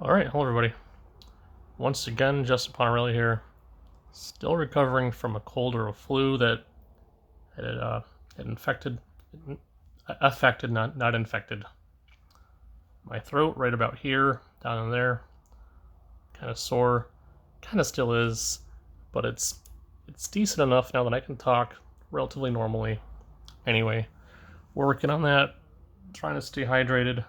Alright, hello everybody. Once again, Justin Ponarelli here. Still recovering from a cold or a flu that had affected, not infected. My throat right about here, down in there, kind of sore. Kind of still is, but it's decent enough now that I can talk relatively normally. Anyway, working on that, trying to stay hydrated.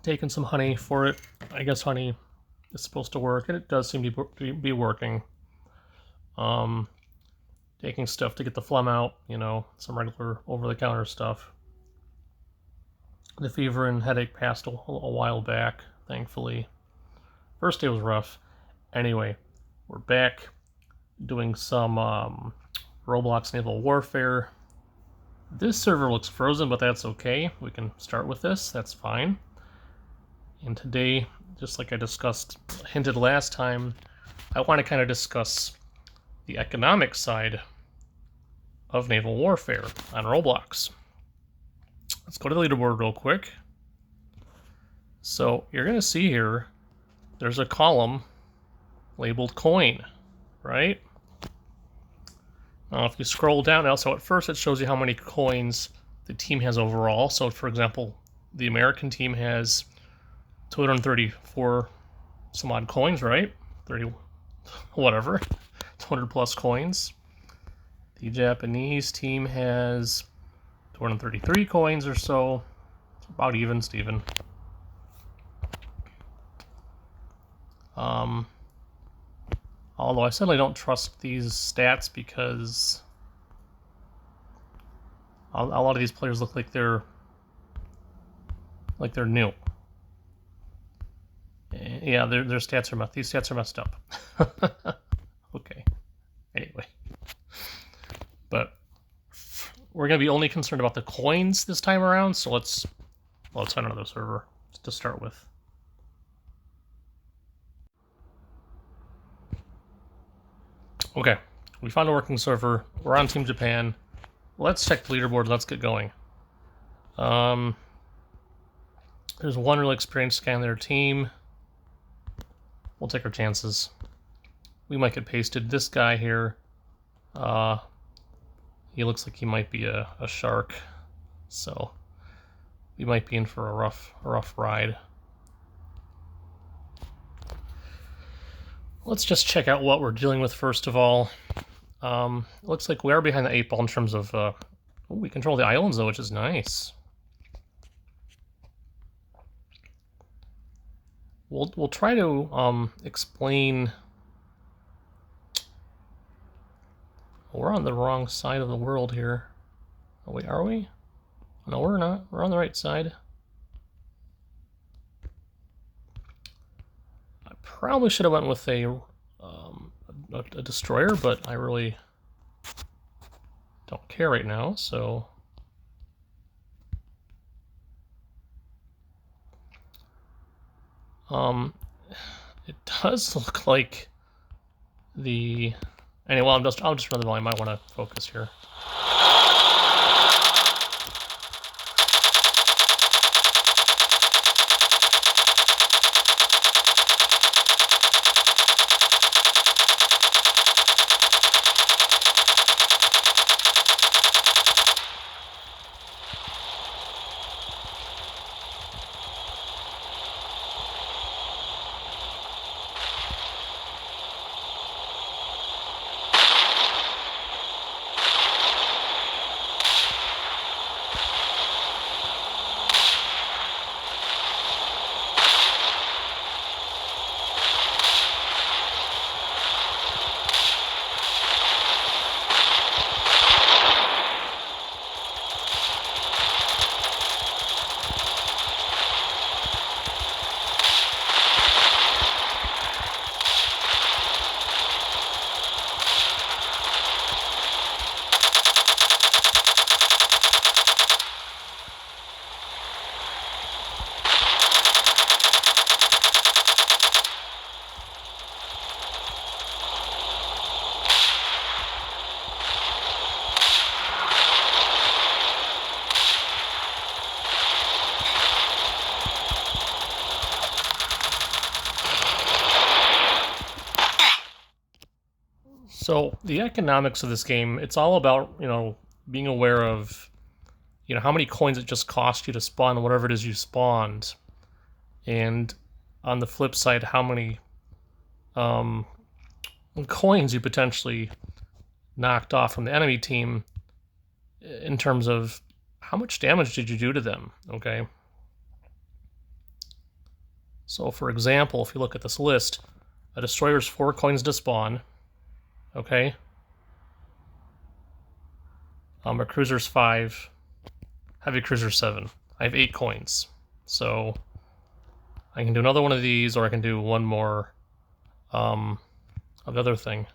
Taking some honey for it. I guess honey is supposed to work, and it does seem to be working. Taking stuff to get the phlegm out, some regular over-the-counter stuff. The fever and headache passed a while back, thankfully. First day was rough. Anyway, we're back doing some Roblox Naval Warfare. This server looks frozen, but that's okay. We can start with this, that's fine. And today, just like I hinted last time, I want to kind of discuss the economic side of naval warfare on Roblox. Let's go to the leaderboard real quick. So you're going to see here, there's a column labeled coin, right? Now if you scroll down now, so at first it shows you how many coins the team has overall. So for example, the American team has 234 some odd coins, right? 30, whatever, 200 plus coins. The Japanese team has 233 coins or so. It's about even, Steven. Although I certainly don't trust these stats because a lot of these players look like they're new. Yeah, their stats are these stats are messed up. Okay. Anyway, but we're gonna be only concerned about the coins this time around. So let's find another server to start with. Okay, we found a working server. We're on Team Japan. Let's check the leaderboard. Let's get going. There's one really experienced guy on their team. We'll take our chances. We might get pasted. This guy here, he looks like he might be a shark, so we might be in for a rough ride. Let's just check out what we're dealing with first of all. Looks like we are behind the 8 ball in terms of we control the islands though, which is nice. We'll try to explain. We're on the wrong side of the world here. Oh wait, are we? No, we're not. We're on the right side. I probably should have went with a destroyer, but I really don't care right now, so. It does look like the. Anyway, I'll just run the volume. I want to focus here. So the economics of this game, it's all about, being aware of, how many coins it just cost you to spawn whatever it is you spawned. And on the flip side, how many um, coins you potentially knocked off from the enemy team in terms of how much damage did you do to them, okay? So for example, if you look at this list, a destroyer's 4 coins to spawn, okay? A cruiser's 5, heavy cruiser 7. I have 8 coins. So I can do another one of these, or I can do one more of the other thing.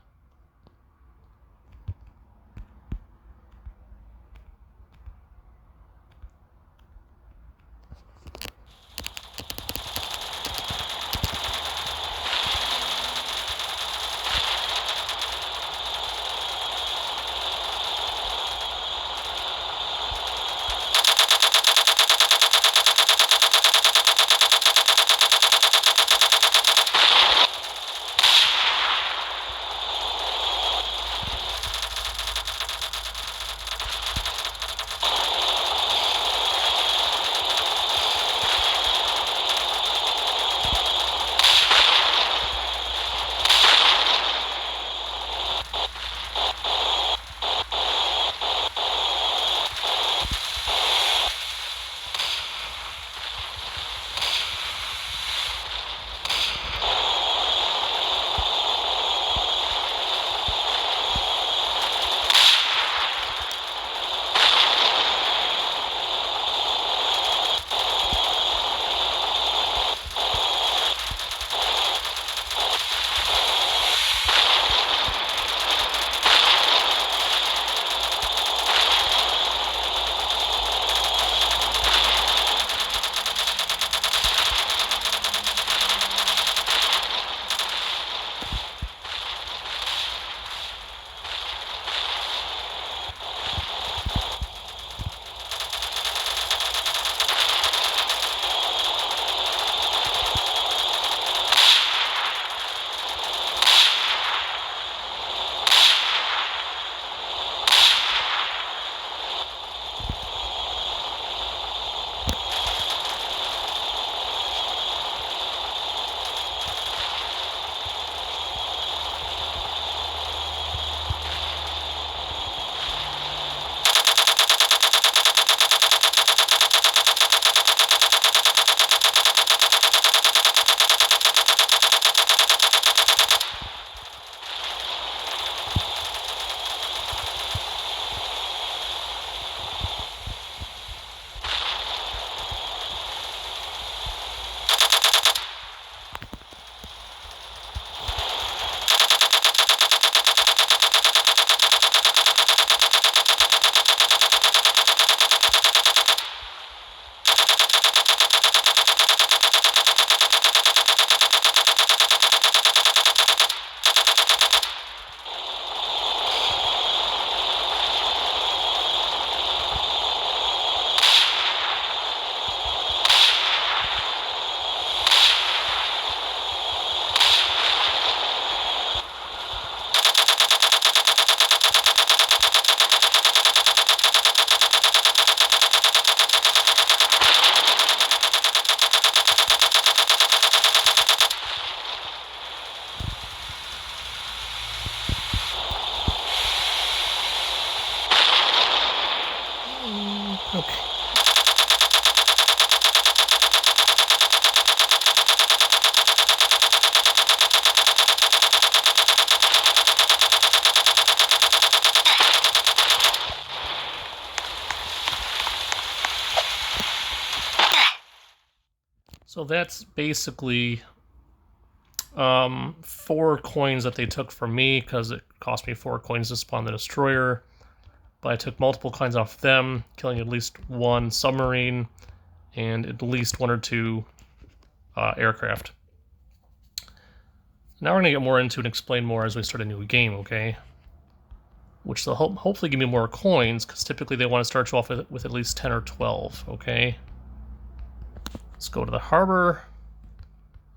Okay. So that's basically 4 coins that they took from me because it cost me 4 coins to spawn the destroyer. But I took multiple coins off them, killing at least 1 submarine and at least 1 or 2 aircraft. Now we're going to get more into and explain more as we start a new game, okay? Which will hopefully give me more coins, because typically they want to start you off with at least 10 or 12, okay? Let's go to the harbor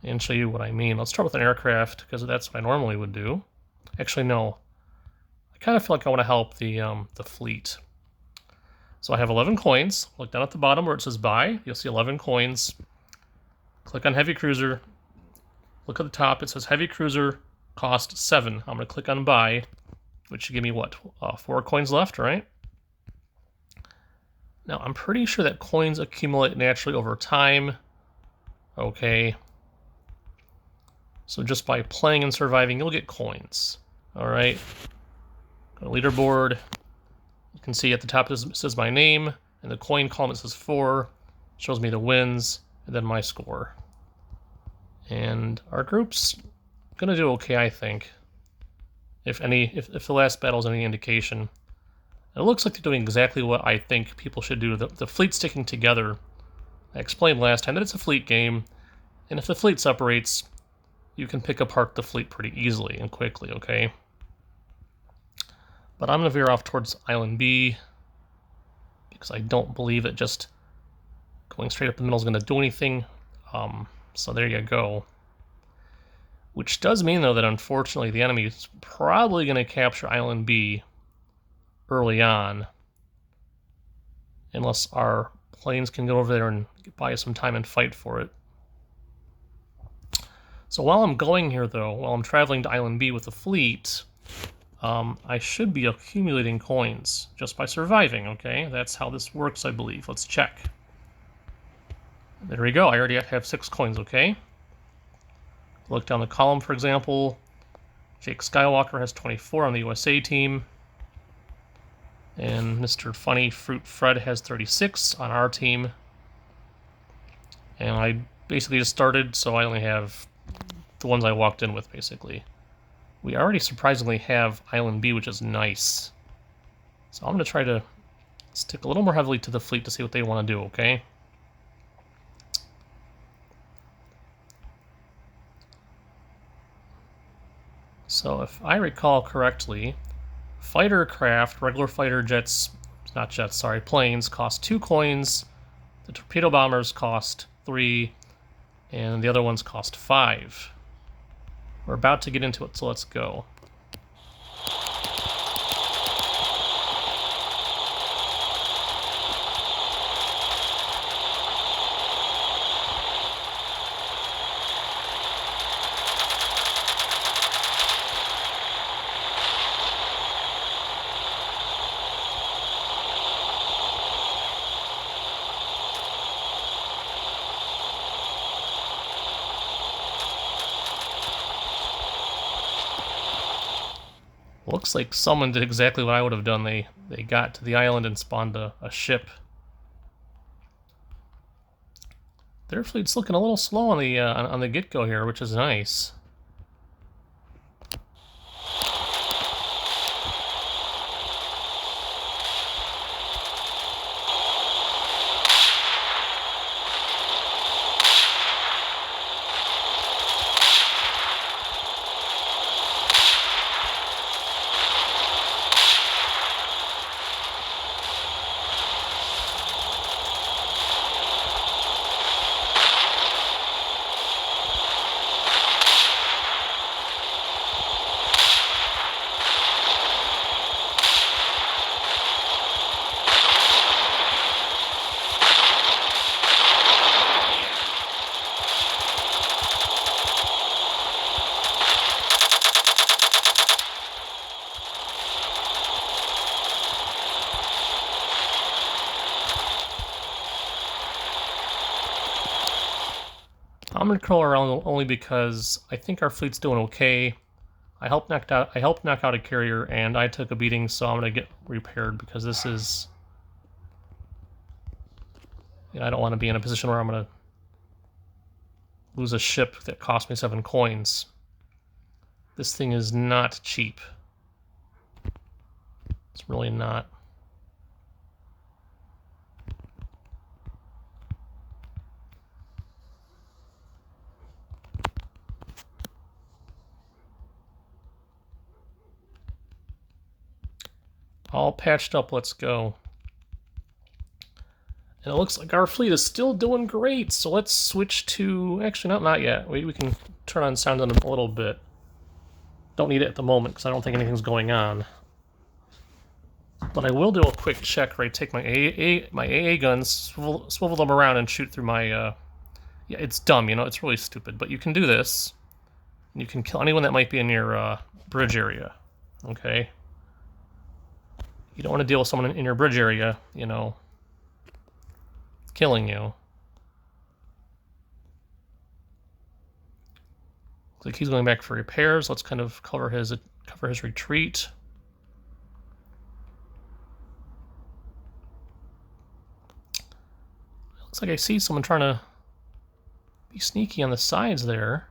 and show you what I mean. Let's start with an aircraft, because that's what I normally would do. Actually, no. kind of feel like I want to help the fleet. So I have 11 coins. Look down at the bottom where it says buy. You'll see 11 coins. Click on heavy cruiser. Look at the top. It says heavy cruiser cost 7. I'm going to click on buy, which should give me what? 4 coins left, right? Now I'm pretty sure that coins accumulate naturally over time. Okay. So just by playing and surviving, you'll get coins. All right. Go to leaderboard. You can see at the top it says my name, and the coin column it says 4, shows me the wins, and then my score. And our group's gonna do okay, I think. If the last battle is any indication. And it looks like they're doing exactly what I think people should do. The fleet sticking together. I explained last time that it's a fleet game, and if the fleet separates, you can pick apart the fleet pretty easily and quickly, okay? But I'm going to veer off towards Island B because I don't believe that just going straight up the middle is going to do anything. So there you go. Which does mean, though, that unfortunately the enemy is probably going to capture Island B early on. Unless our planes can go over there and buy us some time and fight for it. So while I'm going here, though, while I'm traveling to Island B with the fleet, I should be accumulating coins just by surviving, okay? That's how this works, I believe. Let's check. There we go. I already have 6 coins, okay? Look down the column, for example. Jake Skywalker has 24 on the USA team. And Mr. Funny Fruit Fred has 36 on our team. And I basically just started, so I only have the ones I walked in with, basically. We already surprisingly have Island B, which is nice. So I'm going to try to stick a little more heavily to the fleet to see what they want to do, okay? So if I recall correctly, fighter craft, regular fighter jets, not jets, sorry, planes, cost 2 coins. The torpedo bombers cost 3, and the other ones cost 5. We're about to get into it, so let's go. Looks like someone did exactly what I would have done. They got to the island and spawned a ship. Their fleet's looking a little slow on the get-go here, which is nice. I'm gonna curl around only because I think our fleet's doing okay. I helped knock out a carrier, and I took a beating, so I'm gonna get repaired because this is. I don't want to be in a position where I'm gonna lose a ship that cost me 7 coins. This thing is not cheap. It's really not. All patched up, let's go. And it looks like our fleet is still doing great, so let's switch to... Actually, not yet. We can turn on sound in a little bit. Don't need it at the moment, because I don't think anything's going on. But I will do a quick check, right? Take my AA guns, swivel them around, and shoot through my. Yeah, it's dumb, you know. It's really stupid, but you can do this. And you can kill anyone that might be in your bridge area. Okay. You don't want to deal with someone in your bridge area, you know, killing you. Looks like he's going back for repairs. Let's kind of cover his retreat. Looks like I see someone trying to be sneaky on the sides there.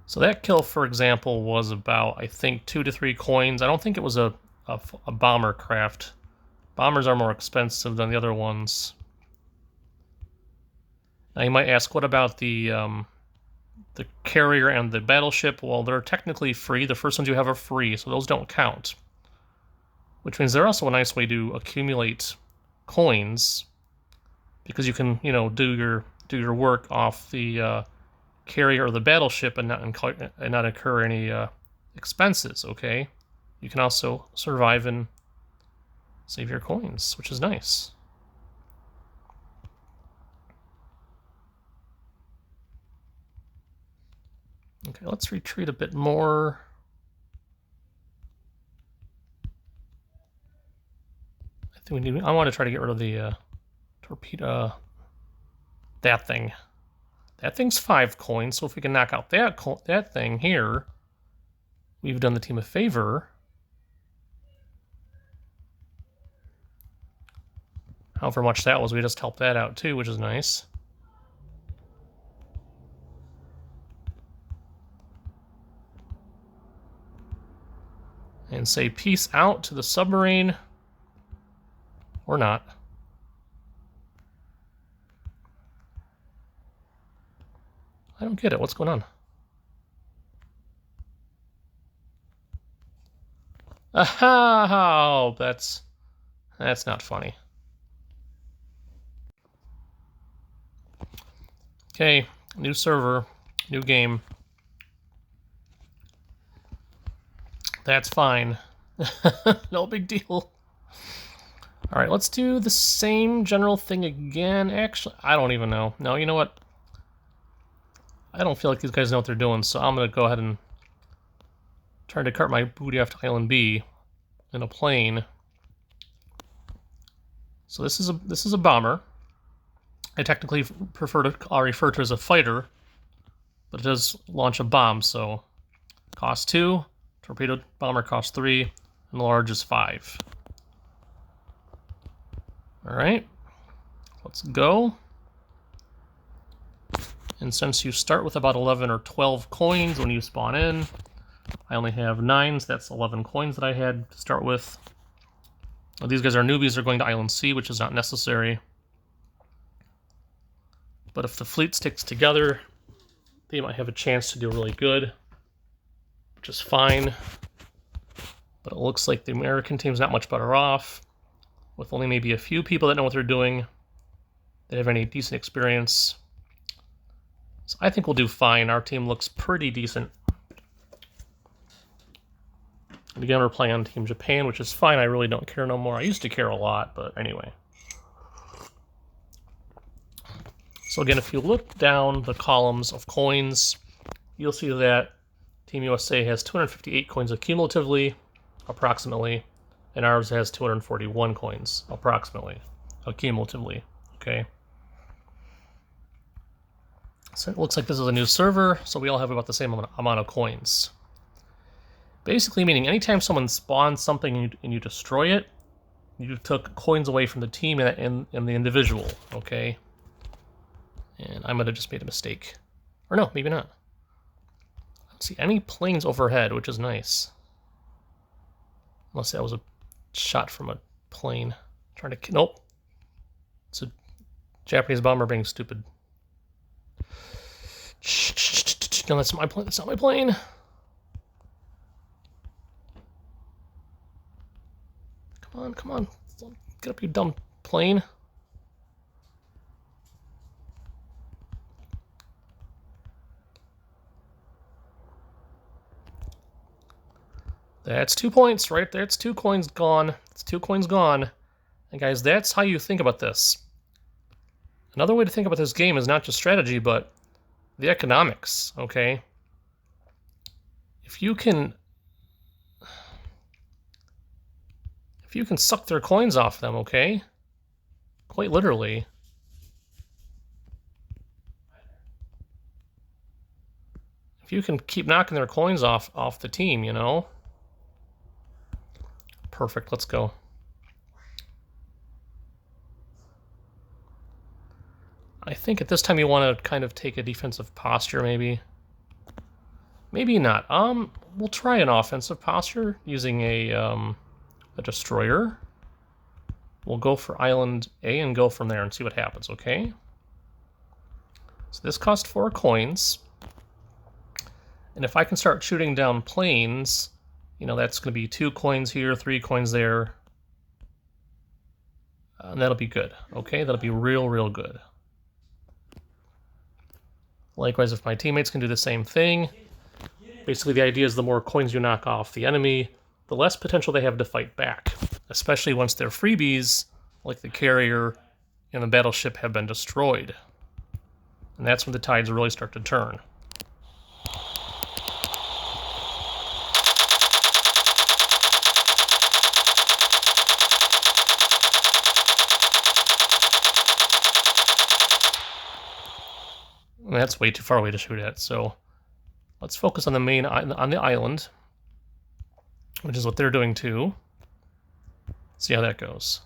So that kill, for example, was about, I think, 2 to 3 coins. I don't think it was a bomber craft. Bombers are more expensive than the other ones. Now you might ask, what about the carrier and the battleship? Well, they're technically free. The first ones you have are free, so those don't count. Which means they're also a nice way to accumulate coins, because you can, you know, do your work off the carrier or the battleship and not incur any expenses. Okay, you can also survive and save your coins, which is nice. Okay, let's retreat a bit more. I think I want to try to get rid of the torpedo. That thing. That thing's 5 coins, so if we can knock out that thing here, we've done the team a favor. However much that was, we just helped that out too, which is nice. And say peace out to the submarine. Or not. I don't get it. What's going on? Aha! Oh, that's not funny. Okay, new server, new game. That's fine. No big deal. All right, let's do the same general thing again. Actually, I don't even know. No, you know what? I don't feel like these guys know what they're doing, so I'm going to go ahead and try to cart my booty off to Island B in a plane. So this is a bomber. I technically prefer to refer to it as a fighter, but it does launch a bomb, so cost 2, torpedo bomber costs 3, and the large is 5. All right, let's go. And since you start with about 11 or 12 coins when you spawn in, I only have 9, so that's 11 coins that I had to start with. Well, these guys are newbies, they're going to Island C, which is not necessary. But if the fleet sticks together, they might have a chance to do really good, which is fine. But it looks like the American team's not much better off, with only maybe a few people that know what they're doing, that have any decent experience. So I think we'll do fine. Our team looks pretty decent. And again, we're playing on Team Japan, which is fine. I really don't care no more. I used to care a lot, but anyway. So again, if you look down the columns of coins, you'll see that Team USA has 258 coins accumulatively, approximately, and ours has 241 coins, approximately, accumulatively, okay? So it looks like this is a new server, so we all have about the same amount of coins. Basically meaning anytime someone spawns something and you destroy it, you took coins away from the team and the individual, okay? And I might have just made a mistake. Or no, maybe not. I don't see any planes overhead, which is nice. Unless that was a shot from a plane. Trying to... Nope. It's a Japanese bomber being stupid. No, that's my plane. That's not my plane. Come on, come on. Get up, you dumb plane. That's 2 points right there. It's 2 coins gone. It's 2 coins gone. And guys, that's how you think about this. Another way to think about this game is not just strategy, but the economics, okay? If you can suck their coins off them, okay? Quite literally. If you can keep knocking their coins off the team, you know? Perfect, let's go. I think at this time you want to kind of take a defensive posture, maybe. Maybe not. We'll try an offensive posture using a destroyer. We'll go for Island A and go from there and see what happens, okay? So this cost 4 coins. And if I can start shooting down planes, you know, that's going to be 2 coins here, 3 coins there. And that'll be good, okay? That'll be real, real good. Likewise, if my teammates can do the same thing, basically the idea is the more coins you knock off the enemy, the less potential they have to fight back, especially once their freebies, like the carrier and the battleship, have been destroyed. And that's when the tides really start to turn. And that's way too far away to shoot at, so let's focus on the island, which is what they're doing too. See how that goes.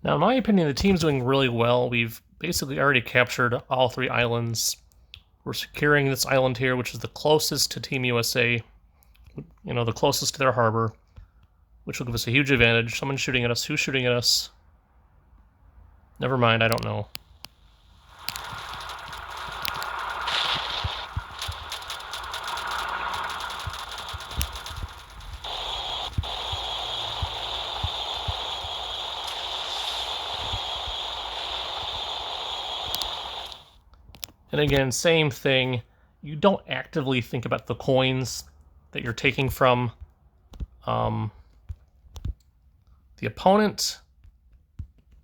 Now, in my opinion, the team's doing really well. We've basically already captured all 3 islands. We're securing this island here, which is the closest to Team USA, you know, the closest to their harbor, which will give us a huge advantage. Someone's shooting at us. Who's shooting at us? Never mind, I don't know. And again, same thing. You don't actively think about the coins that you're taking from the opponent,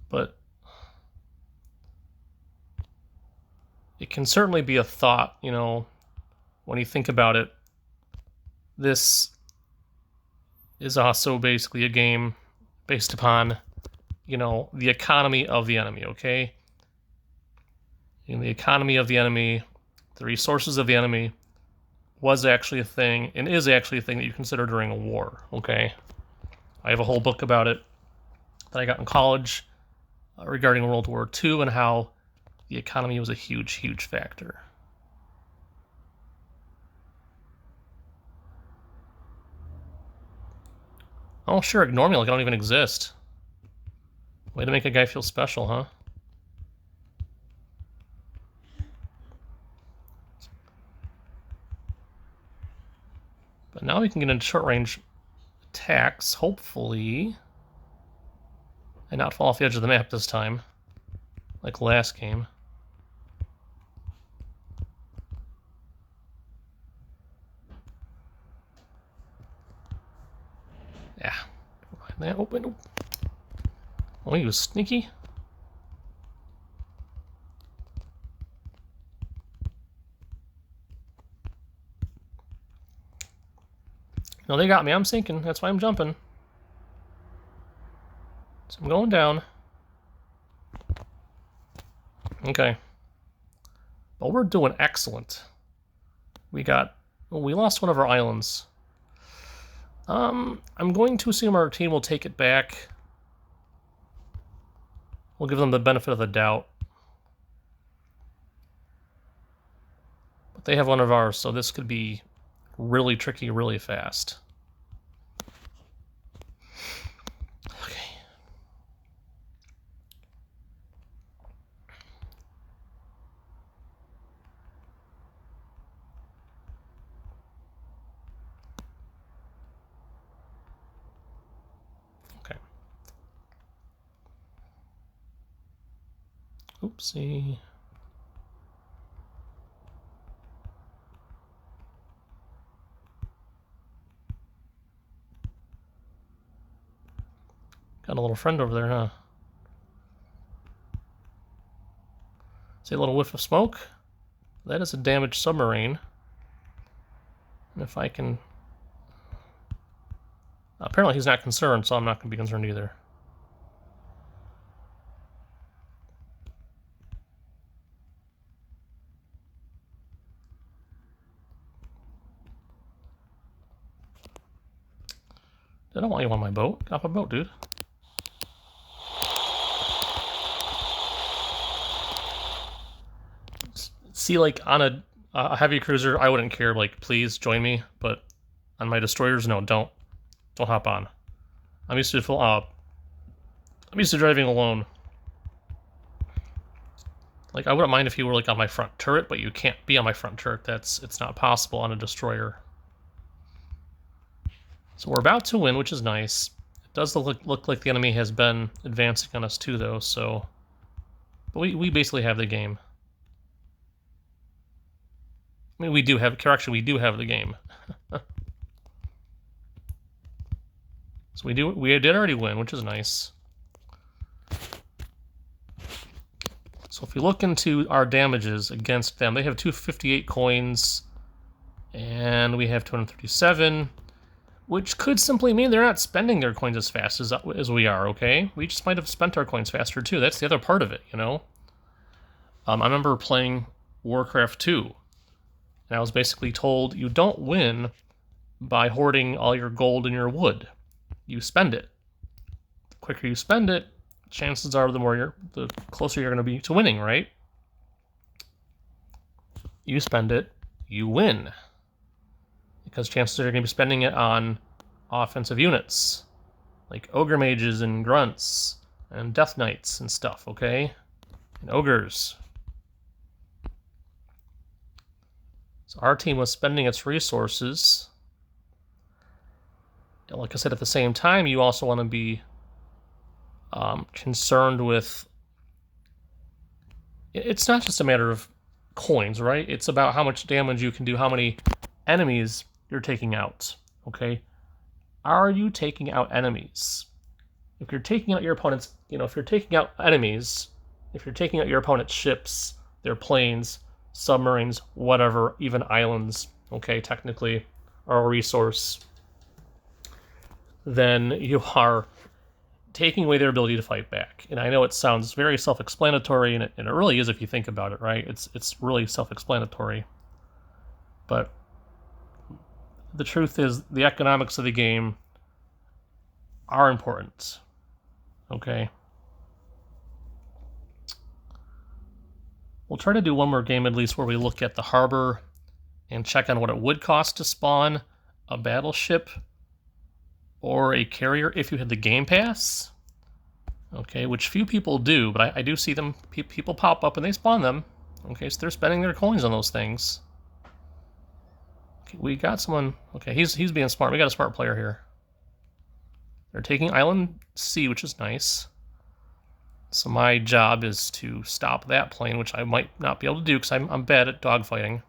but it can certainly be a thought, you know, when you think about it. This is also basically a game based upon, you know, the economy of the enemy, okay? In the economy of the enemy, the resources of the enemy was actually a thing, and is actually a thing that you consider during a war, okay? I have a whole book about it that I got in college regarding World War II and how the economy was a huge, huge factor. Oh, sure, ignore me like I don't even exist. Way to make a guy feel special, huh? But now we can get into short-range attacks, hopefully, and not fall off the edge of the map this time, like last game. Yeah. That open. Oh, he was sneaky. No, they got me. I'm sinking. That's why I'm jumping. So I'm going down. Okay. But we're doing excellent. We lost one of our islands. I'm going to assume our team will take it back. We'll give them the benefit of the doubt. But they have one of ours, so this could be really tricky really fast. Okay. Okay. Oopsie. Got a little friend over there, huh? See a little whiff of smoke? That is a damaged submarine. And if I can... Apparently he's not concerned, so I'm not going to be concerned either. I don't want you on my boat. Get off my boat, dude. See, like, on a heavy cruiser, I wouldn't care, like, please join me, but on my destroyers, no, don't hop on. I'm used to driving alone. Like, I wouldn't mind if you were, like, on my front turret, but you can't be on my front turret. It's not possible on a destroyer. So we're about to win, which is nice. It does look like the enemy has been advancing on us too, though, so... But we basically have the game. I mean, we do have the game. So we did already win, which is nice. So if you look into our damages against them, they have 258 coins, and we have 237, which could simply mean they're not spending their coins as fast as we are, okay? We just might have spent our coins faster, too. That's the other part of it, you know? I remember playing Warcraft 2, and I was basically told, you don't win by hoarding all your gold and your wood. You spend it. The quicker you spend it, chances are the closer you're going to be to winning, right? You spend it, you win. Because chances are you're going to be spending it on offensive units, like ogre mages and grunts and death knights and stuff, okay? And ogres. So our team was spending its resources. And like I said, at the same time, you also want to be concerned with... It's not just a matter of coins, right? It's about how much damage you can do, how many enemies you're taking out, okay? Are you taking out enemies? If you're taking out your opponent's, if you're taking out enemies, if you're taking out your opponent's ships, their planes, submarines, whatever, even islands, okay, technically, are a resource, then you are taking away their ability to fight back. And I know it sounds very self-explanatory, and it really is if you think about it, right? It's really self-explanatory. But the truth is, the economics of the game are important, okay? We'll try to do one more game at least where we look at the harbor and check on what it would cost to spawn a battleship or a carrier if you had the Game Pass. Okay, which few people do, but I do see them, people pop up and they spawn them. Okay, so they're spending their coins on those things. Okay, we got someone. Okay, he's being smart. We got a smart player here. They're taking Island C, which is nice. So my job is to stop that plane, which I might not be able to do because I'm bad at dogfighting.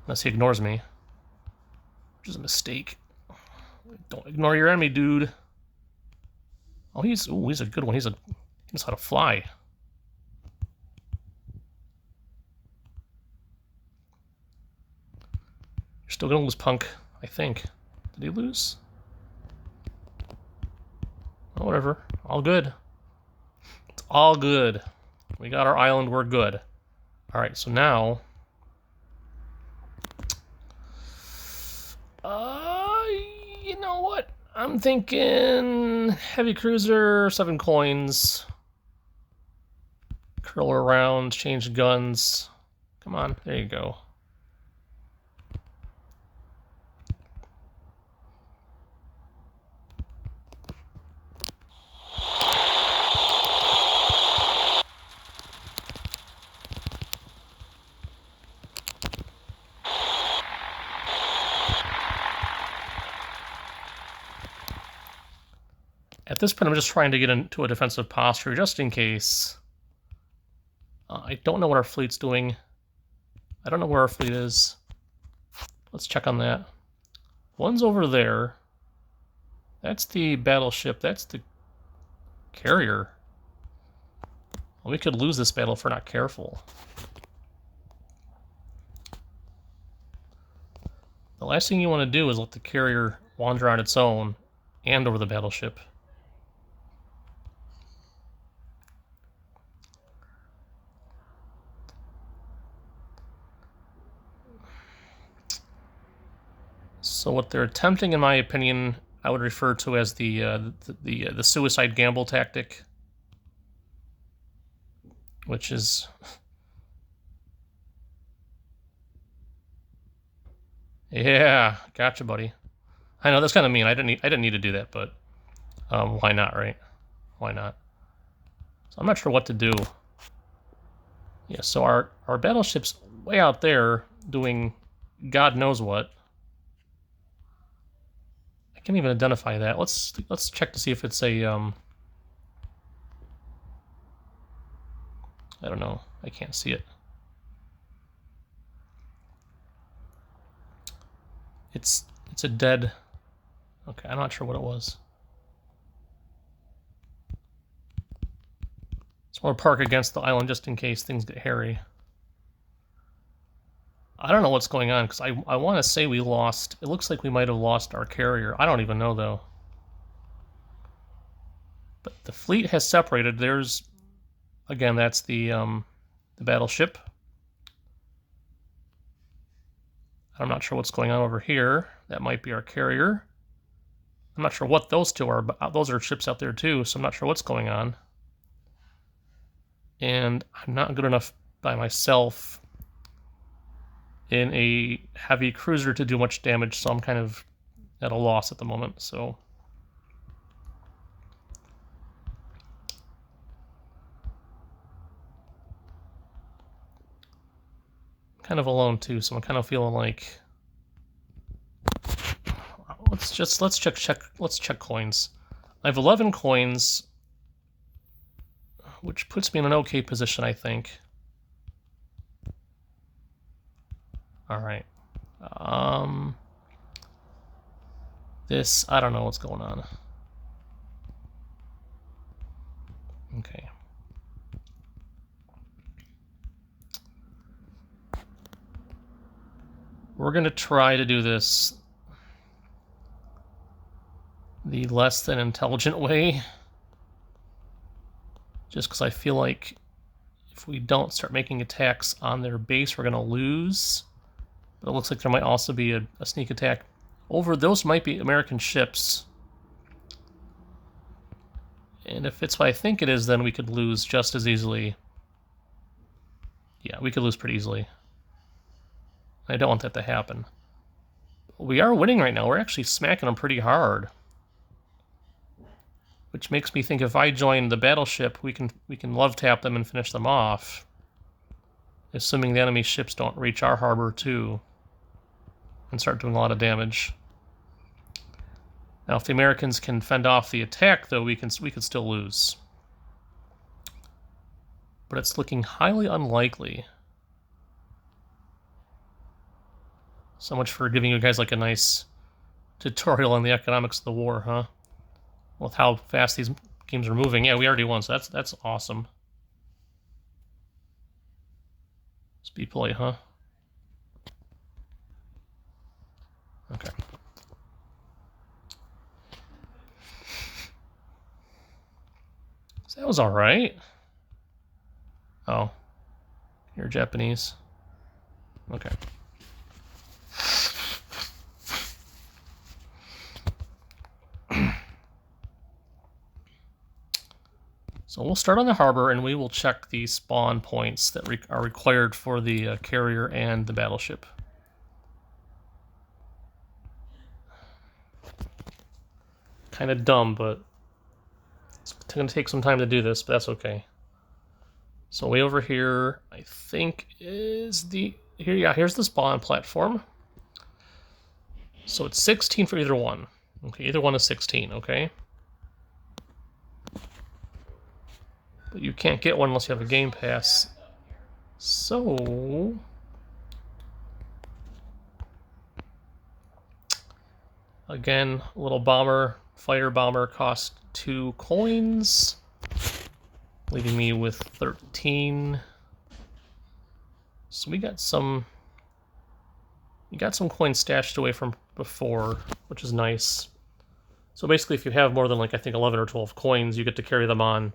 Unless he ignores me. Which is a mistake. Don't ignore your enemy, dude. Oh, he's a good one. He knows how to fly. You're still gonna lose, punk, I think. Did he lose? Oh, whatever. All good. It's all good. We got our island. We're good. All right, so now... you know what? I'm thinking heavy cruiser, 7 coins. Curl around, change guns. Come on, there you go. At this point, I'm just trying to get into a defensive posture, just in case. I don't know what our fleet's doing. I don't know where our fleet is. Let's check on that. One's over there. That's the battleship. That's the carrier. Well, we could lose this battle if we're not careful. The last thing you want to do is let the carrier wander on its own and over the battleship. So what they're attempting, in my opinion, I would refer to as the suicide gamble tactic, which is yeah, gotcha, buddy. I know that's kind of mean. I didn't need to do that, but why not, right? Why not? So I'm not sure what to do. Yeah, so our battleship's way out there doing God knows what. I can't even identify that. Let's check to see if it's a I don't know. I can't see it. It's a dead. Okay, I'm not sure what it was. So we'll park against the island just in case things get hairy. I don't know what's going on, because I want to say we lost... It looks like we might have lost our carrier. I don't even know, though. But the fleet has separated. There's... Again, that's the battleship. I'm not sure what's going on over here. That might be our carrier. I'm not sure what those two are, but those are ships out there, too, so I'm not sure what's going on. And I'm not good enough by myself in a heavy cruiser to do much damage, so I'm kind of at a loss at the moment, so... I'm kind of alone too, so I'm kind of feeling like... Let's check coins. I have 11 coins, which puts me in an okay position, I think. Alright. This, I don't know what's going on. Okay. We're going to try to do this the less than intelligent way. Just because I feel like if we don't start making attacks on their base, we're going to lose. But it looks like there might also be a sneak attack over. Those might be American ships. And if it's what I think it is, then we could lose just as easily. Yeah, we could lose pretty easily. I don't want that to happen. We are winning right now. We're actually smacking them pretty hard. Which makes me think if I join the battleship, we can love tap them and finish them off. Assuming the enemy ships don't reach our harbor too. and start doing a lot of damage. Now, if the Americans can fend off the attack, though, we could still lose. But it's looking highly unlikely. So much for giving you guys like a nice tutorial on the economics of the war, huh? With how fast these games are moving. Yeah, we already won, so that's awesome. Speed play, huh? Okay. So that was alright. Oh. You're Japanese. Okay. So we'll start on the harbor, and we will check the spawn points that are required for the carrier and the battleship. Kind of dumb, but it's going to take some time to do this, but that's okay. So way over here, I think is the... Here, yeah, here's the spawn platform. So it's 16 for either one. Okay, either one is 16, okay? But you can't get one unless you have a game pass. So... Again, a little bomber, fighter bomber cost 2 coins, leaving me with 13. So we got some coins stashed away from before, which is nice. So basically, if you have more than like I think 11 or 12 coins, you get to carry them on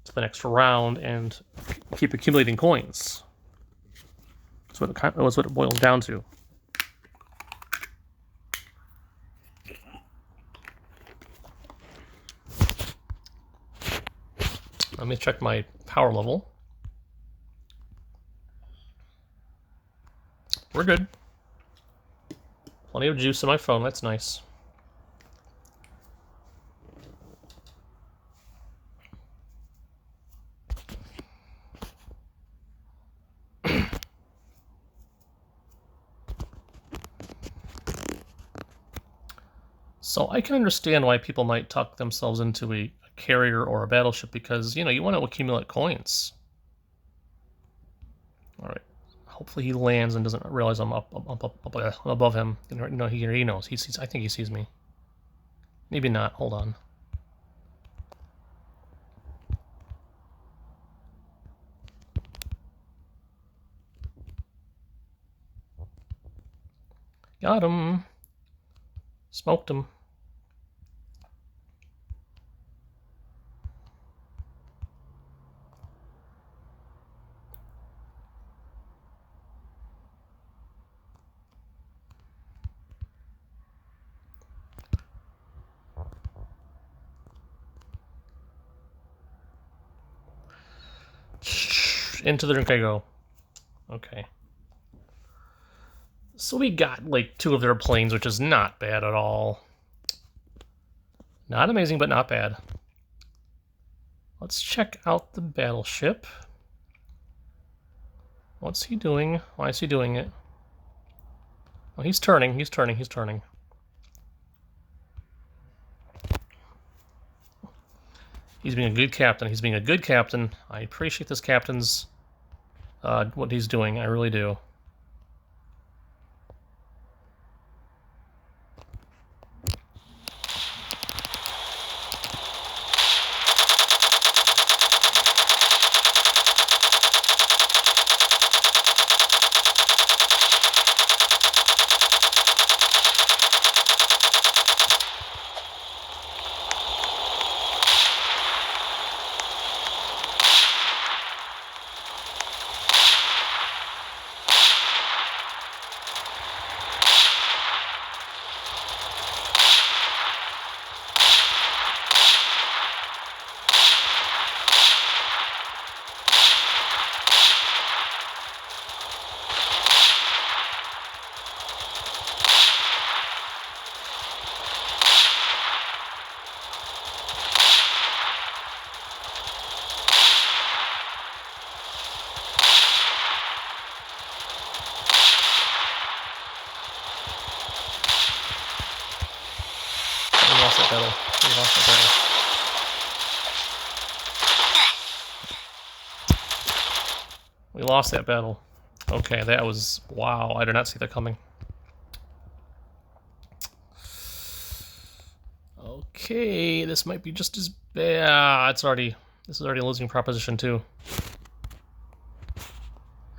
to the next round and keep accumulating coins. That's what it boils down to. Let me check my power level. We're good. Plenty of juice in my phone, that's nice. So I can understand why people might tuck themselves into a carrier or a battleship because, you know, you want to accumulate coins. All right. Hopefully he lands and doesn't realize I'm up above him. You know, he knows. He sees. I think he sees me. Maybe not. Hold on. Got him. Smoked him. Into the drink I go. Okay. So we got like 2 of their planes, which is not bad at all. Not amazing, but not bad. Let's check out the battleship. What's he doing? Why is he doing it? Oh, he's turning, he's turning, he's turning. He's being a good captain. He's being a good captain. I appreciate this captain's what he's doing. I really do. battle. We lost that battle. We lost that battle. Okay, that was... Wow, I did not see that coming. Okay, this might be just as bad. It's already... This is already a losing proposition, too.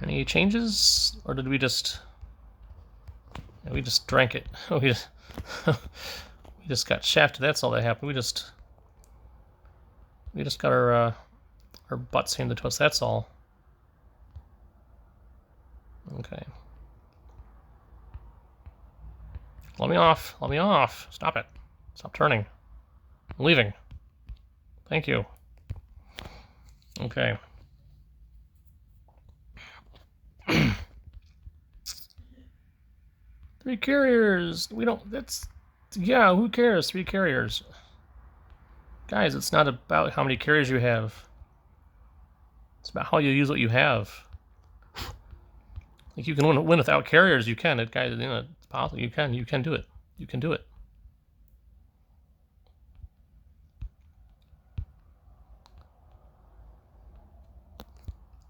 Any changes? Or did we just... Yeah, we just drank it. We just... we just got shafted. That's all that happened. We just got our butts handed to us. That's all. Okay. Let me off. Let me off. Stop it. Stop turning. I'm leaving. Thank you. Okay. Three carriers. We don't... That's... Yeah, who cares? 3 carriers. Guys, it's not about how many carriers you have. It's about how you use what you have. Like, you can win without carriers, you can. Guys, you know, it's possible. You can do it. You can do it.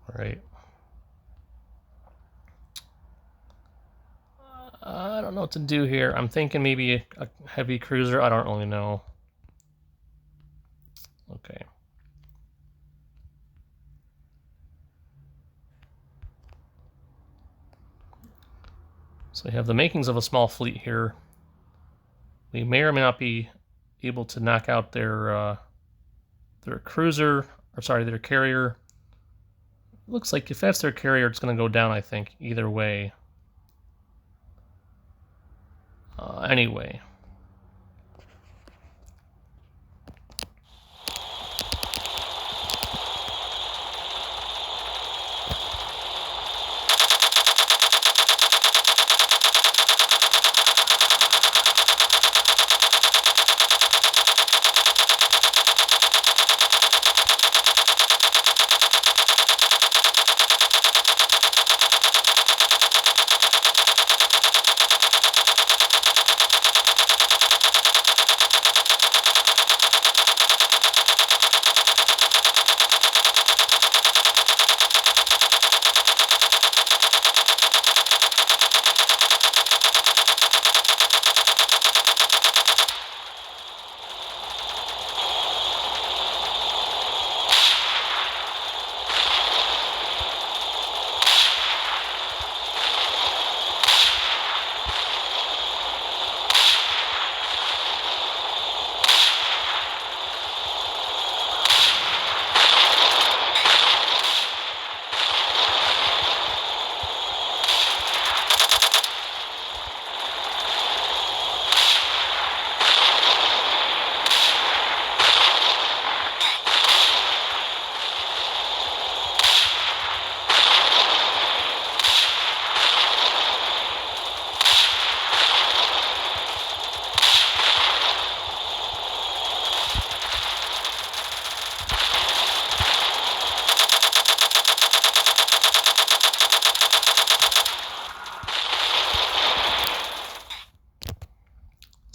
All right. I don't know what to do here. I'm thinking maybe a heavy cruiser. I don't really know. Okay. So we have the makings of a small fleet here. We may or may not be able to knock out their cruiser, or sorry, their carrier. Looks like if that's their carrier, it's going to go down, I think, either way. Anyway.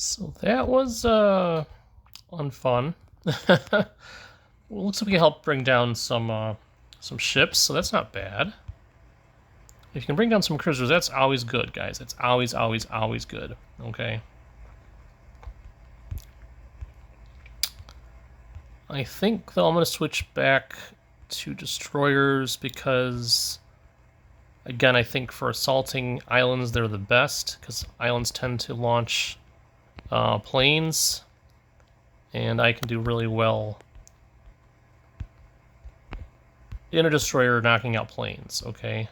So that was unfun. Well, looks like we can help bring down some ships, so that's not bad. If you can bring down some cruisers, that's always good, guys. It's always, always, always good. Okay. I think, though, I'm going to switch back to destroyers because, again, I think for assaulting islands, they're the best because islands tend to launch planes, and I can do really well in a destroyer knocking out planes, okay?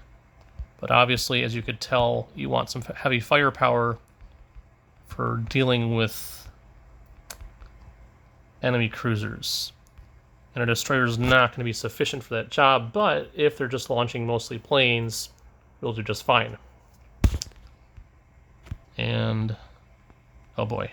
But obviously, as you could tell, you want some heavy firepower for dealing with enemy cruisers. And a destroyer is not going to be sufficient for that job, but if they're just launching mostly planes, it'll do just fine. And... oh boy.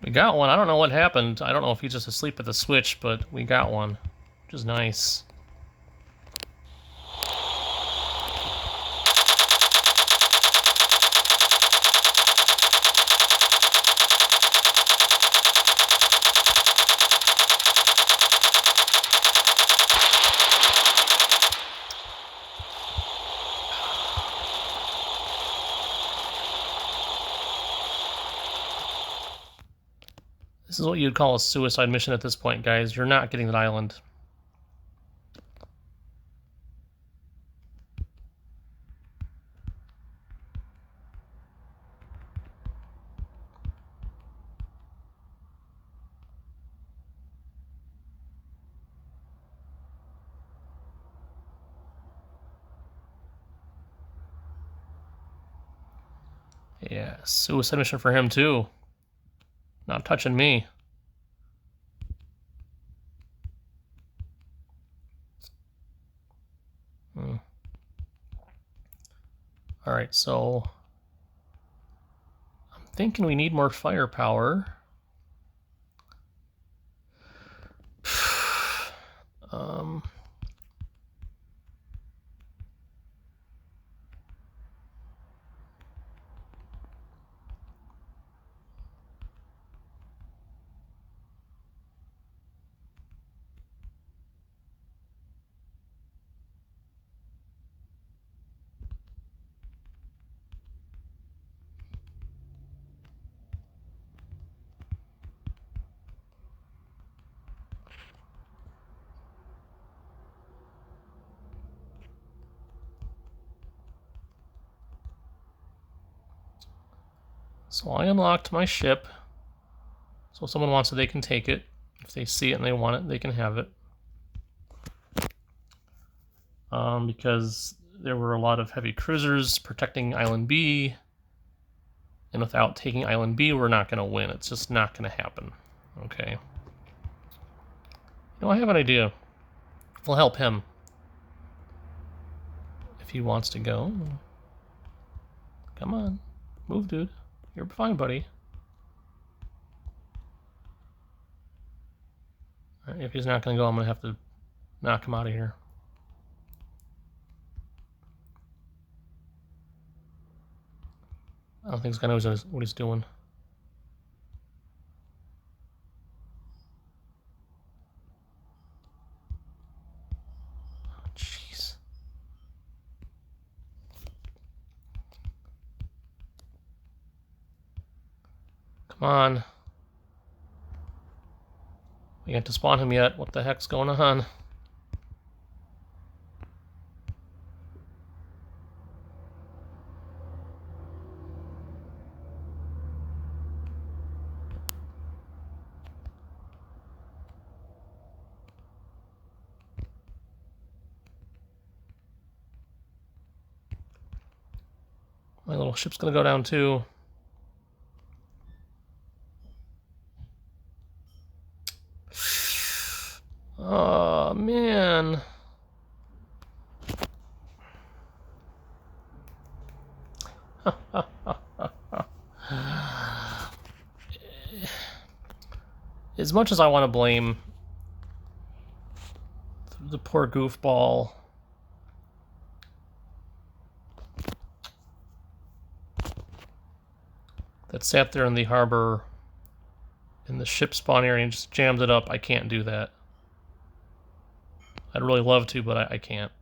We got one. I don't know what happened. I don't know if he's just asleep at the switch, but we got one, which is nice. This is what you'd call a suicide mission at this point, guys. You're not getting that island. Yeah, suicide mission for him too. Not touching me. Alright, so I'm thinking we need more firepower. So I unlocked my ship. So if someone wants it, they can take it. If they see it and they want it, they can have it. Because there were a lot of heavy cruisers protecting Island B. And without taking Island B, we're not going to win. It's just not going to happen. Okay. You know, I have an idea. We'll help him. If he wants to go. Come on. Move, dude. You're fine, buddy. Right, if he's not going to go, I'm going to have to knock him out of here. I don't think this guy knows what he's doing. Jeez. Come on. We got to spawn him yet. What the heck's going on? My little ship's gonna go down too. Oh, man. As much as I want to blame the poor goofball, that sat there in the harbor in the ship spawn area and just jammed it up, I can't do that. I'd really love to, but I can't.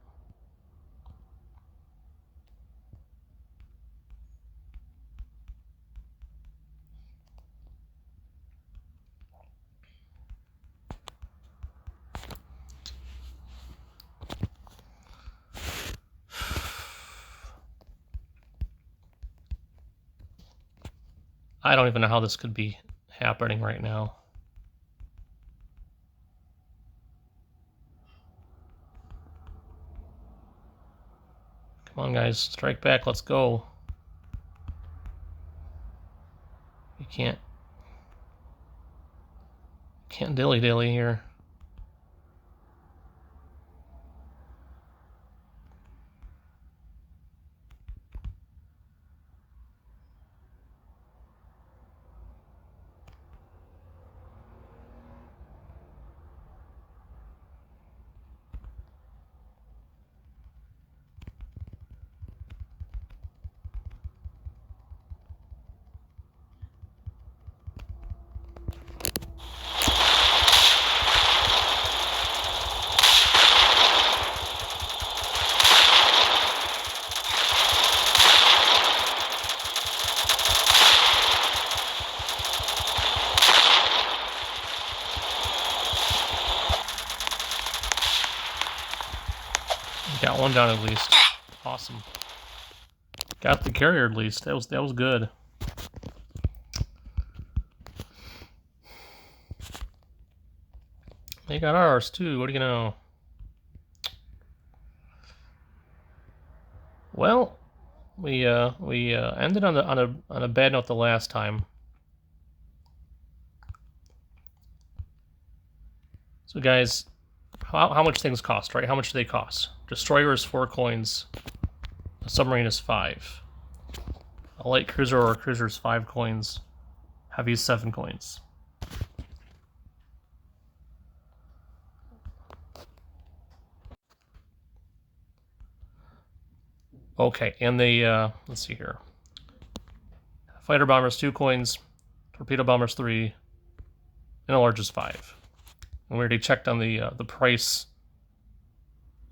I don't even know how this could be happening right now. Come on, guys, strike back. Let's go. You can't dilly-dilly here. one down at least. Awesome. Got the carrier at least. That was good. They got ours too. What do you know? Well, we ended on a bad note the last time. So guys, how much things cost, right? How much do they cost? Destroyer is 4 coins. A submarine is 5. A light cruiser or a cruiser is 5 coins. Heavy is 7 coins. Okay, and the let's see here. Fighter bomber is 2 coins. Torpedo bomber is 3. And a large is 5. And we already checked on the price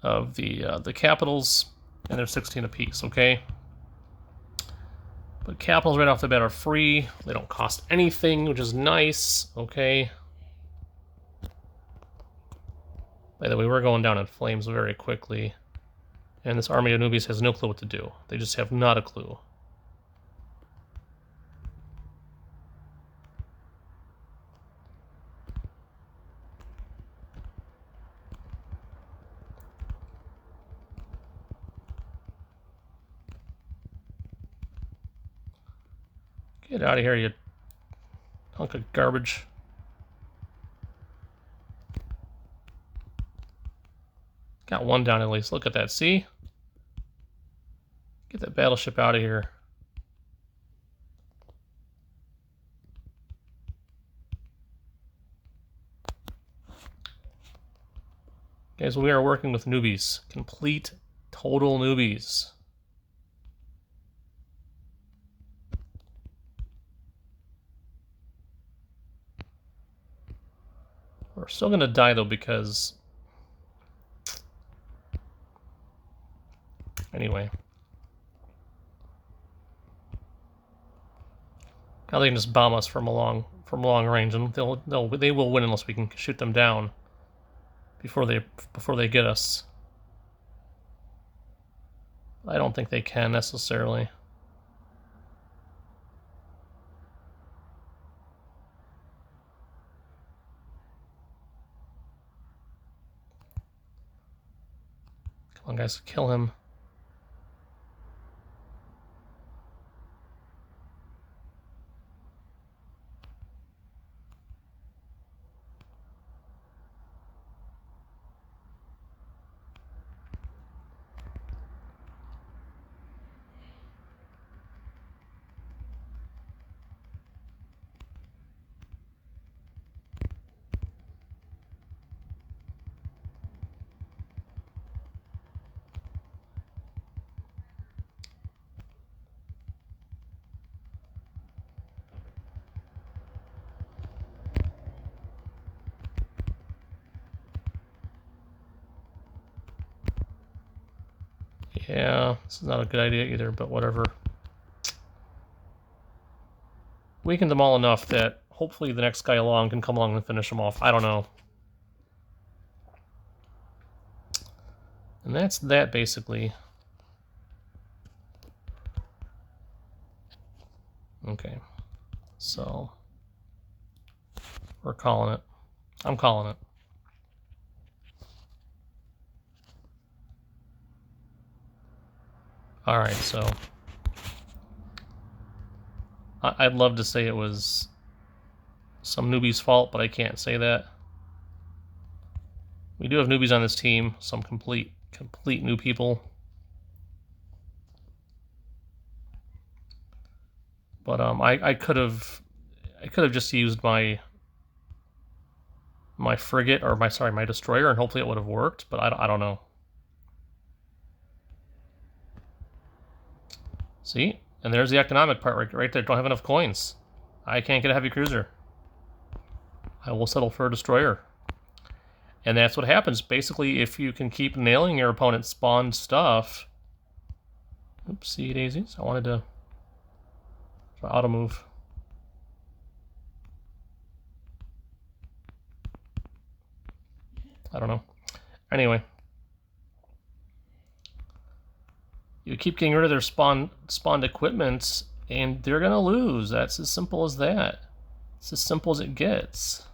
of the capitals, and they're 16 apiece. Okay. But capitals right off the bat are free. They don't cost anything, which is nice. Okay. By the way, we're going down in flames very quickly. And this army of newbies has no clue what to do. They just have not a clue. Get out of here, you hunk of garbage. Got one down at least. Look at that. See? Get that battleship out of here. Guys, we are working with newbies. Complete, total newbies. We're still going to die, though, because... Anyway. Now they can just bomb us from long range, and they will win unless we can shoot them down before they get us. I don't think they can necessarily. Come on, guys, kill him. Yeah, this is not a good idea either, but whatever. Weakened them all enough that hopefully the next guy along can come along and finish them off. I don't know. And that's that, basically. Okay. So, we're calling it. I'm calling it. Alright, so... I'd love to say it was some newbie's fault, but I can't say that. We do have newbies on this team, some complete new people. But I could have just used my frigate, or my destroyer, and hopefully it would have worked, but I don't know. See? And there's the economic part right there. Don't have enough coins. I can't get a heavy cruiser. I will settle for a destroyer. And that's what happens. Basically, if you can keep nailing your opponent's spawned stuff... Oopsie daisies. I wanted to try auto move. I don't know. Anyway. You keep getting rid of their spawned equipment, and they're gonna lose. That's as simple as that. It's as simple as it gets.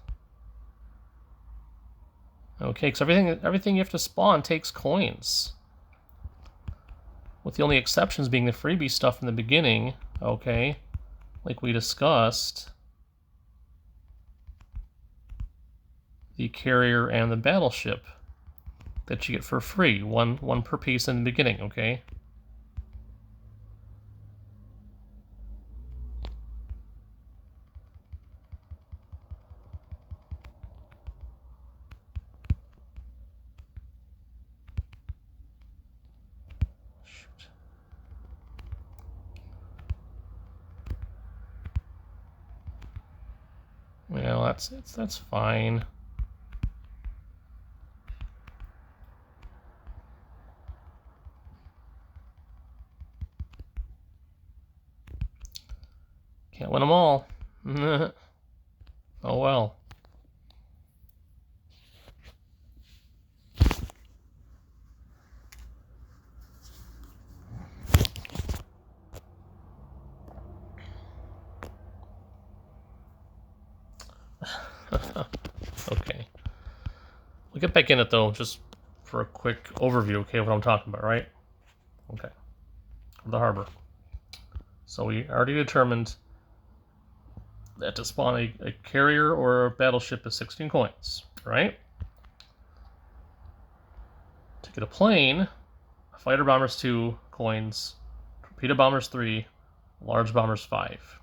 Okay, because everything you have to spawn takes coins. With the only exceptions being the freebie stuff in the beginning, okay, like we discussed. The carrier and the battleship that you get for free, one per piece in the beginning, okay? Shoot. Well, that's fine. Can't win them all. Oh well. Okay. We'll get back in it though, just for a quick overview, okay, of what I'm talking about, right? Okay. The harbor. So we already determined that to spawn a carrier or a battleship is 16 coins, right? To get a plane, a fighter bomber's 2 coins, torpedo bomber's 3, large bomber's 5.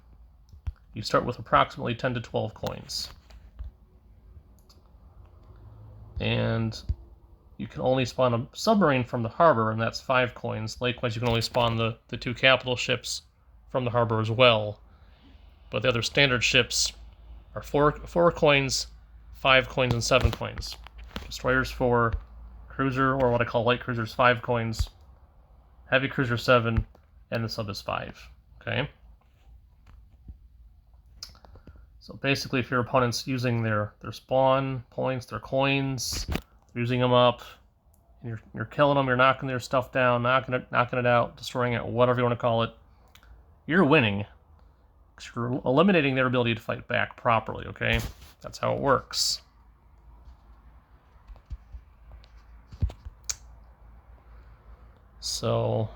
You start with approximately 10 to 12 coins. And you can only spawn a submarine from the harbor, and that's 5 coins. Likewise, you can only spawn the 2 capital ships from the harbor as well. But the other standard ships are 4 coins, 5 coins, and 7 coins. Destroyers 4, cruiser, or what I call light cruisers, 5 coins, heavy cruiser 7, and the sub is 5. Okay? So basically, if your opponent's using their spawn points, their coins, using them up, and you're killing them, you're knocking their stuff down, knocking it out, destroying it, whatever you want to call it, you're winning. Because you're eliminating their ability to fight back properly, okay? That's how it works. So,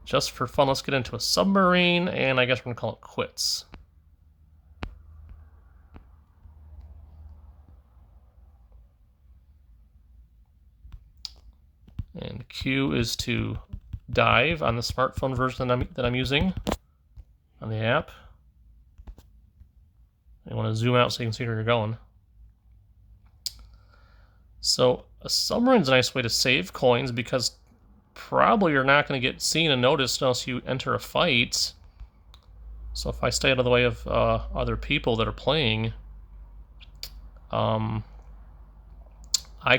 just for fun, let's get into a submarine, and I guess we're going to call it quits. And Q is to dive on the smartphone version that I'm using on the app. I want to zoom out so you can see where you're going. So a submarine's a nice way to save coins because probably you're not going to get seen and noticed unless you enter a fight. So if I stay out of the way of other people that are playing, I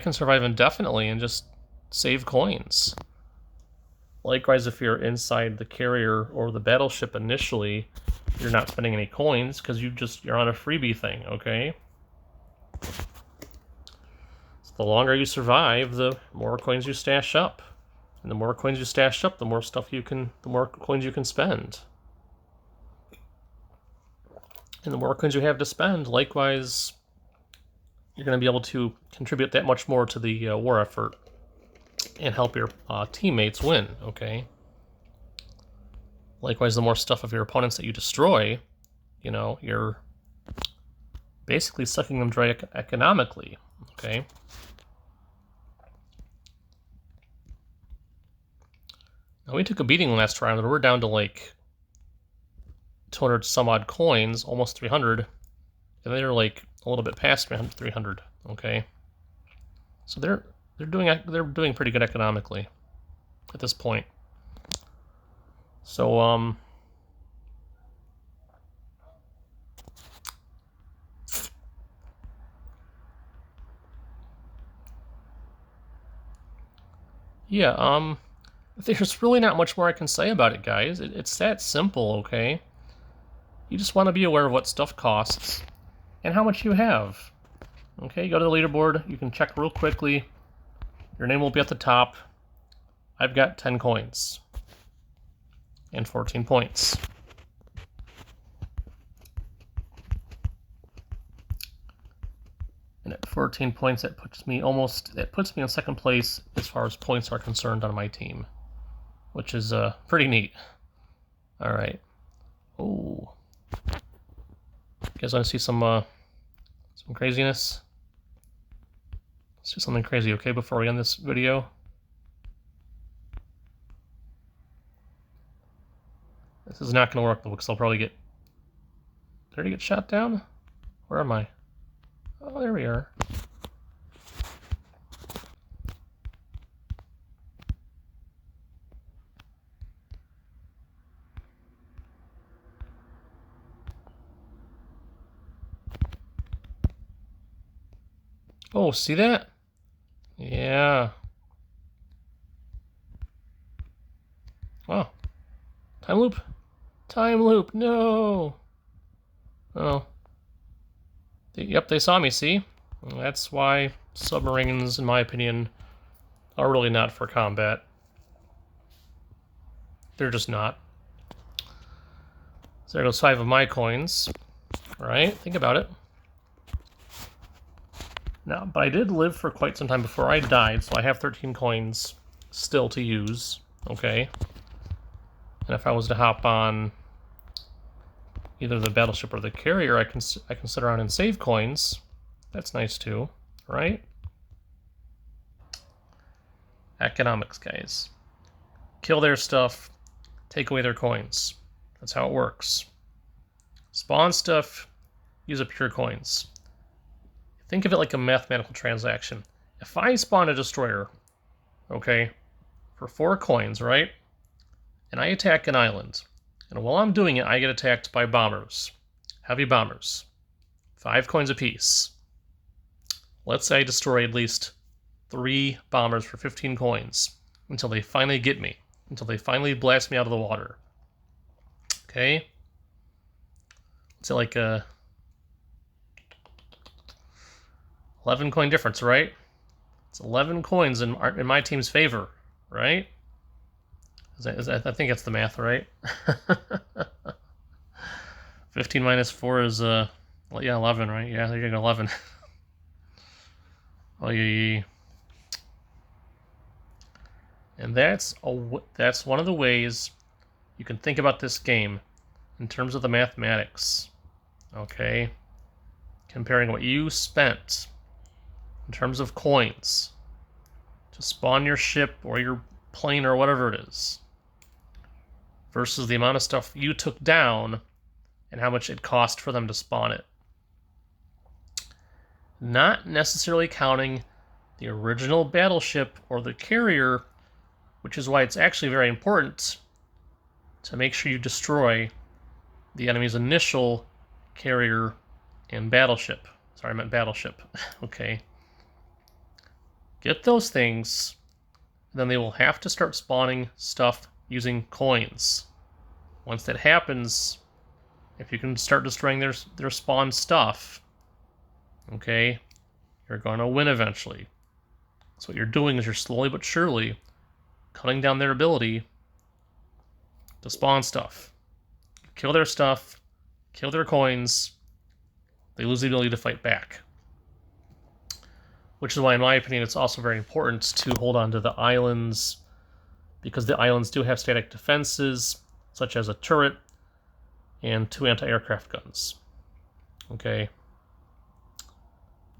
can survive indefinitely and just save coins. Likewise, if you're inside the carrier or the battleship initially, you're not spending any coins because you're on a freebie thing, okay? So the longer you survive, the more coins you stash up. And the more coins you stash up, the more coins you can spend. And the more coins you have to spend, likewise, you're going to be able to contribute that much more to the war effort and help your teammates win, okay? Likewise, the more stuff of your opponents that you destroy, you know, you're basically sucking them dry economically, okay? Now, we took a beating last round, and we're down to like 200 some odd coins, almost 300, and they're like a little bit past 300, okay? So they're doing pretty good economically at this point. So yeah, there's really not much more I can say about it, guys. It's that simple, okay? You just want to be aware of what stuff costs and how much you have. Okay, go to the leaderboard. You can check real quickly. Your name will be at the top. I've got 10 coins and 14 points. And at 14 points, that puts me in second place as far as points are concerned on my team, which is pretty neat. All right. Oh, you guys want to see some craziness? Let's do something crazy, okay? Before we end this video. This is not going to work though, because I'll probably get. Did I get shot down? Where am I? Oh, there we are. Oh, see that? Yeah. Oh. Time loop? Time loop, no! Oh. Yep, they saw me, see? That's why submarines, in my opinion, are really not for combat. They're just not. So there goes 5 of my coins. Right? Think about it. Now, but I did live for quite some time before I died, so I have 13 coins still to use. Okay. And if I was to hop on either the battleship or the carrier, I can sit around and save coins. That's nice too, right? Economics, guys. Kill their stuff, take away their coins. That's how it works. Spawn stuff, use up your coins. Think of it like a mathematical transaction. If I spawn a destroyer, okay, for 4 coins, right? And I attack an island. And while I'm doing it, I get attacked by bombers. Heavy bombers. 5 coins apiece. Let's say I destroy at least 3 bombers for 15 coins. Until they finally get me. Until they finally blast me out of the water. Okay? It's like a 11 coin difference, right? It's 11 coins in my team's favor, right? I think that's the math, right? 15 minus 4 is, well, yeah, 11, right? Yeah, there you go, 11. Oh, yeah. And that's one of the ways you can think about this game in terms of the mathematics, okay? Comparing what you spent in terms of coins to spawn your ship or your plane or whatever it is versus the amount of stuff you took down and how much it cost for them to spawn it. Not necessarily counting the original battleship or the carrier, which is why it's actually very important to make sure you destroy the enemy's initial carrier and battleship. Sorry, I meant battleship. Okay. Get those things, then they will have to start spawning stuff using coins. Once that happens, if you can start destroying their spawn stuff, okay, you're going to win eventually. So what you're doing is you're slowly but surely cutting down their ability to spawn stuff. Kill their stuff, kill their coins, they lose the ability to fight back. Which is why, in my opinion, it's also very important to hold on to the islands, because the islands do have static defenses, such as a turret and 2 anti-aircraft guns. Okay?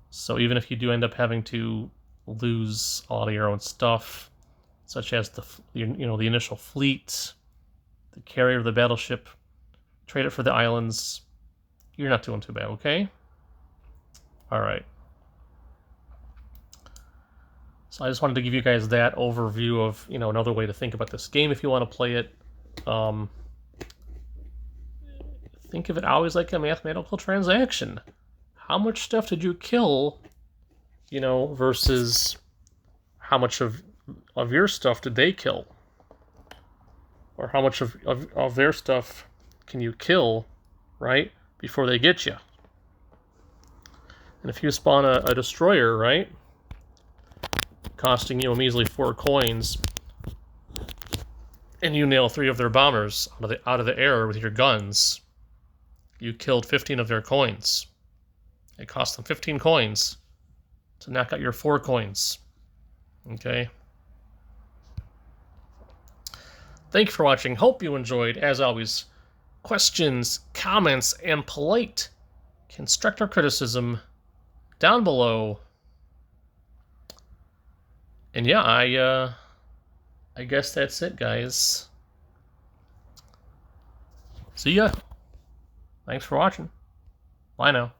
So even if you do end up having to lose a lot of your own stuff, such as the initial fleet, the carrier, the battleship, trade it for the islands, you're not doing too bad, okay? Alright. So I just wanted to give you guys that overview of, another way to think about this game if you want to play it. Think of it always like a mathematical transaction. How much stuff did you kill, versus how much of your stuff did they kill? Or how much of their stuff can you kill, right, before they get you? And if you spawn a destroyer, right, costing you a measly 4 coins, and you nail 3 of their bombers out of the air with your guns, you killed 15 of their coins. It cost them 15 coins to knock out your 4 coins. Okay? Thank you for watching. Hope you enjoyed. As always, questions, comments, and polite constructive criticism down below. And yeah, I guess that's it, guys. See ya. Thanks for watching. Bye now.